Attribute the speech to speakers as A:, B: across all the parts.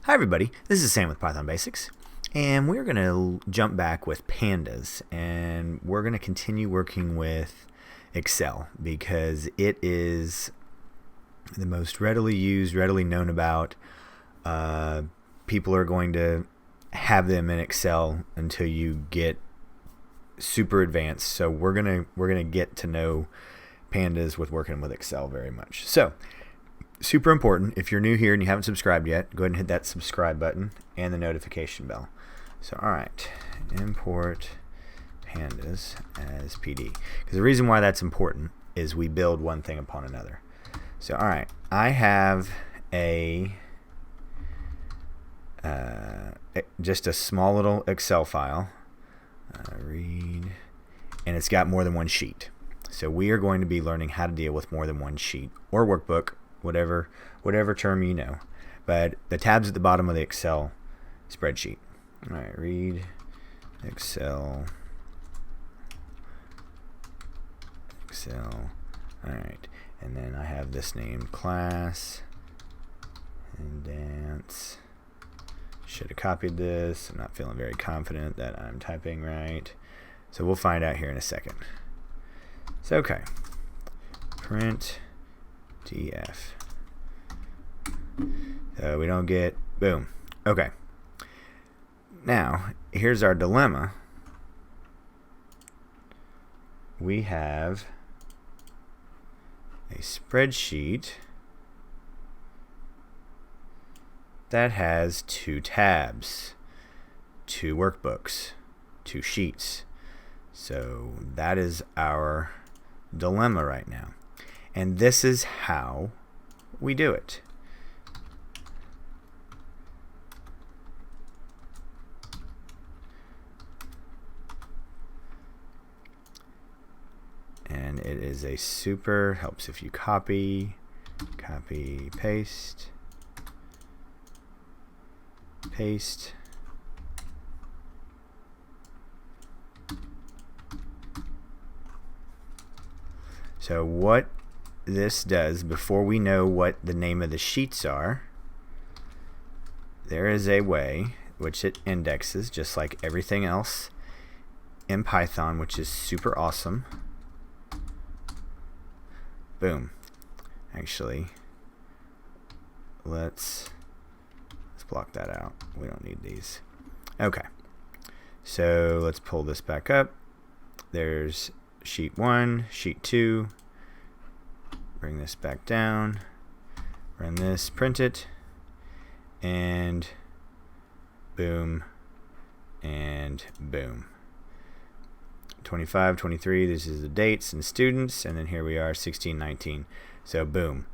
A: Hi everybody, this is Sam with Python Basics, and we're going to jump back with Pandas, and we're going to continue working with Excel because it is the most readily used, readily known about. People are going to have them in Excel until you get super advanced. So we're gonna get to know Pandas with working with Excel very much. So super important. If you're new here and you haven't subscribed yet, go ahead and hit that subscribe button and the notification bell. So all right, import Pandas as PD, because the reason why that's important is we build one thing upon another. So all right, I have just a small little Excel file, read, and it's got more than one sheet. So we are going to be learning how to deal with more than one sheet or workbook, whatever term you know. But the tabs at the bottom of the Excel spreadsheet. All right, read Excel. All right, and then I have this named class and dance. Should have copied this. I'm not feeling very confident that I'm typing right. So we'll find out here in a second. So okay, print df. So we don't get, boom. Okay. Now, here's our dilemma. We have a spreadsheet that has two tabs, two workbooks, two sheets. So that is our dilemma right now. And this is how we do it. And it is a super, helps if you copy, paste, paste. So what this does, before we know what the name of the sheets are, there is a way which it indexes just like everything else in Python, which is super awesome. Boom. Actually, let's block that out. We don't need these. Okay. So let's pull this back up. There's sheet 1, sheet 2. Bring this back down. Run this, print it, and boom, and boom. 25, 23, this is the dates and students, and then here we are, 16, 19. So boom.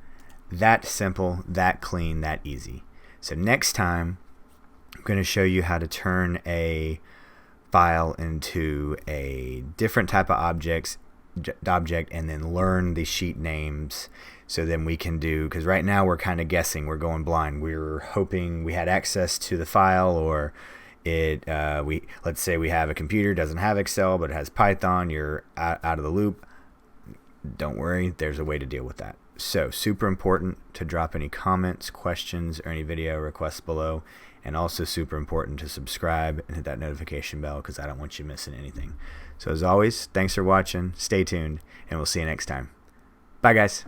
A: That simple, that clean, that easy. So next time, I'm going to show you how to turn a file into a different type of object and then learn the sheet names, so then we can do, because right now we're kind of guessing, we're going blind. We're hoping we had access to the file, or let's say we have a computer, doesn't have Excel, but it has Python. You're out of the loop. Don't worry, there's a way to deal with that. So super important to drop any comments, questions, or any video requests below, and also super important to subscribe and hit that notification bell, because I don't want you missing anything. So as always, thanks for watching, stay tuned, and we'll see you next time. Bye guys.